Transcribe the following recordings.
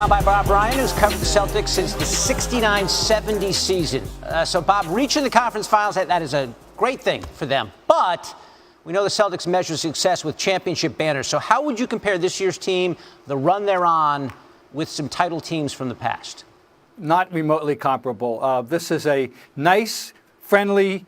By Bob Ryan, who's covered the Celtics since the 69-70 season. So, Bob, reaching the conference finals, that is a great thing for them. But we know the Celtics measure success with championship banners. So how would you compare this year's team, the run they're on, with some title teams from the past? Not remotely comparable. This is a nice, friendly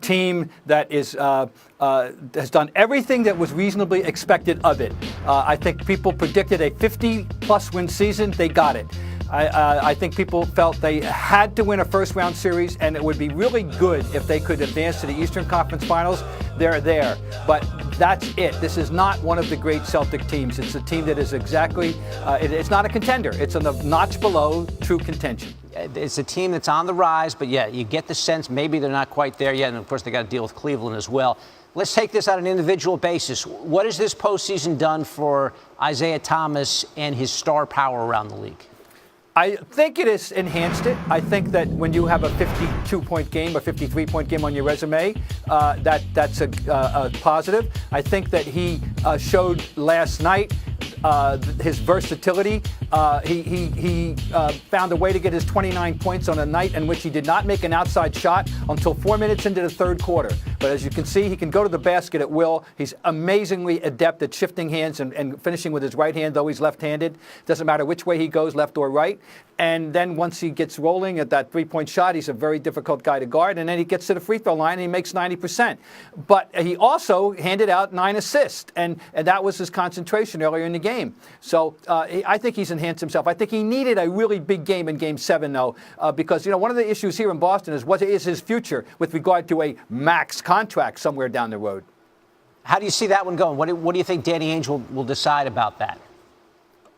team that has done everything that was reasonably expected of it. I think people predicted a 50-plus win season. They got it. I think people felt they had to win a first-round series, and it would be really good if they could advance to the Eastern Conference Finals. They're there. But that's it. This is not one of the great Celtic teams. It's a team that is exactly, it's not a contender. It's on the notch below true contention. It's a team that's on the rise, but yeah, you get the sense maybe they're not quite there yet. And of course, they got to deal with Cleveland as well. Let's take this on an individual basis. What has this postseason done for Isaiah Thomas and his star power around the league? I think it has enhanced it. I think that when you have a 52-point game, a 53-point game on your resume, that's a positive. I think that he showed last night his versatility. He found a way to get his 29 points on a night in which he did not make an outside shot until 4 minutes into the third quarter. But as you can see, he can go to the basket at will. He's amazingly adept at shifting hands and finishing with his right hand, though he's left-handed. Doesn't matter which way he goes, left or right. And then once he gets rolling at that three-point shot, he's a very difficult guy to guard. And then he gets to the free throw line and he makes 90%. But he also handed out 9 assists, and that was his concentration earlier in the game. So I think he's enhanced himself. I think he needed a really big game in Game 7, though, because, one of the issues here in Boston is what is his future with regard to a max contract somewhere down the road. How do you see that one going? What do you think Danny Ainge will decide about that?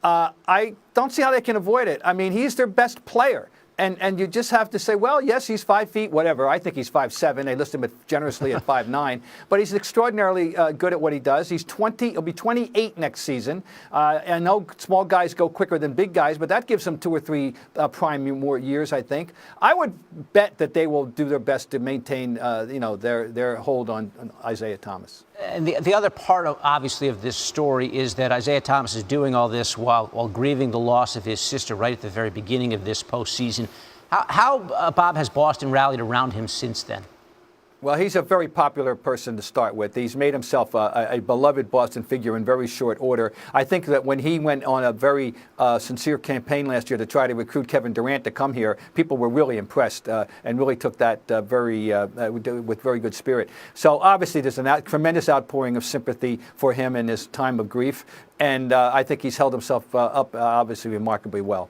I don't see how they can avoid it. I mean, he's their best player. And you just have to say, well, yes, he's 5 feet, whatever. I think he's 5'7". They list him generously at 5'9". But he's extraordinarily good at what he does. He'll be 28 next season. I know small guys go quicker than big guys, but that gives him 2 or 3 prime more years, I think. I would bet that they will do their best to maintain, their hold on Isaiah Thomas. And the other part, obviously, of this story is that Isaiah Thomas is doing all this while grieving the loss of his sister right at the very beginning of this postseason. How Bob, has Boston rallied around him since then? Well, he's a very popular person to start with. He's made himself a beloved Boston figure in very short order. I think that when he went on a very sincere campaign last year to try to recruit Kevin Durant to come here, people were really impressed and really took that with very good spirit. So obviously there's a tremendous outpouring of sympathy for him in his time of grief, and I think he's held himself up obviously remarkably well.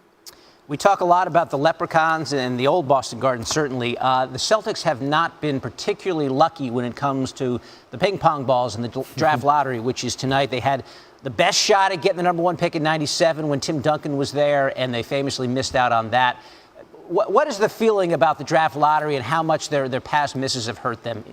We talk a lot about the Leprechauns and the old Boston Garden, certainly. The Celtics have not been particularly lucky when it comes to the ping pong balls in the draft lottery, which is tonight. They had the best shot at getting the number 1 pick in '97 when Tim Duncan was there, and they famously missed out on that. What is the feeling about the draft lottery and how much their past misses have hurt them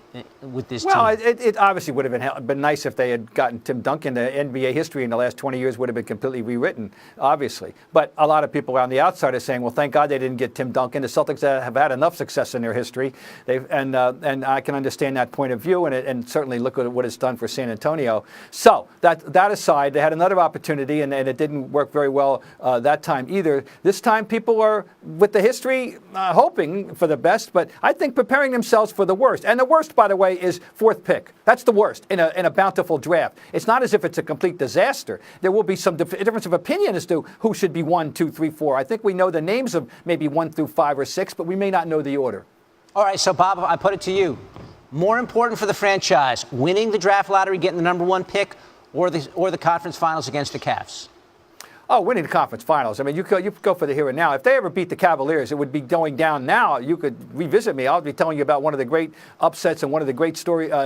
with this team? Well, it obviously would have been nice if they had gotten Tim Duncan. The NBA history in the last 20 years would have been completely rewritten, obviously. But a lot of people on the outside are saying, well, thank God they didn't get Tim Duncan. The Celtics have had enough success in their history. And I can understand that point of view, and certainly look at what it's done for San Antonio. So that aside, they had another opportunity, and it didn't work very well that time either. This time people are, with the history, hoping for the best, but I think preparing themselves for the worst. And the worst, by the way, is 4th pick. That's the worst in a bountiful draft. It's not as if it's a complete disaster. There will be some difference of opinion as to who should be 1, 2, 3, 4. I think we know the names of maybe 1 through 5 or 6, but we may not know the order. All right, so Bob, I put it to you. More important for the franchise, winning the draft lottery, getting the number 1 pick, or the conference finals against the Cavs? Oh, winning the conference finals. I mean, you go for the here and now. If they ever beat the Cavaliers, it would be going down now. You could revisit me. I'll be telling you about one of the great upsets and one of the great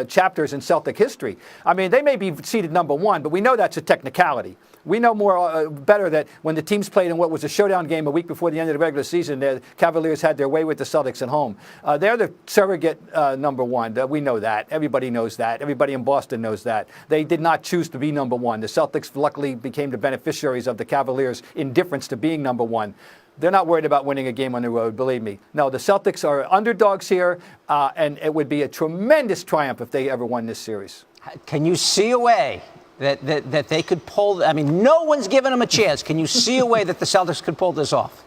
chapters in Celtic history. I mean, they may be seeded number 1, but we know that's a technicality. We know better that when the teams played in what was a showdown game a week before the end of the regular season, the Cavaliers had their way with the Celtics at home. They're the surrogate number 1. We know that. Everybody knows that. Everybody in Boston knows that. They did not choose to be number 1. The Celtics luckily became the beneficiaries of the Cavaliers' indifference to being number 1. They're not worried about winning a game on the road, believe me. No, the Celtics are underdogs here, and it would be a tremendous triumph if they ever won this series. Can you see a way that they could pull? I mean, no one's given them a chance. Can you see a way that the Celtics could pull this off?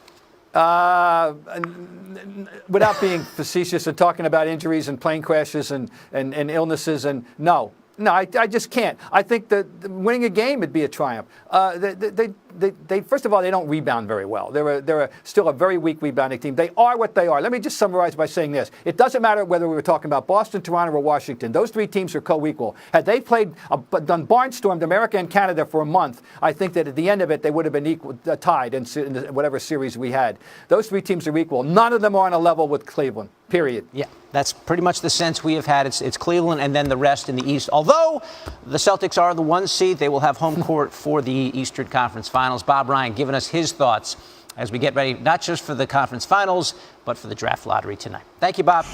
Without being facetious and talking about injuries and plane crashes and illnesses, and no, I just can't. I think that winning a game would be a triumph. They first of all, they don't rebound very well. They're still a very weak rebounding team. They are what they are. Let me just summarize by saying this. It doesn't matter whether we were talking about Boston, Toronto, or Washington. Those three teams are co-equal. Had they done barnstormed America and Canada for a month, I think that at the end of it, they would have been tied in whatever series we had. Those three teams are equal. None of them are on a level with Cleveland, period. Yeah, that's pretty much the sense we have had. It's Cleveland and then the rest in the East. Although the Celtics are the 1 seed, they will have home court for the Eastern Conference Finals. Bob Ryan giving us his thoughts as we get ready, not just for the conference finals, but for the draft lottery tonight. Thank you, Bob.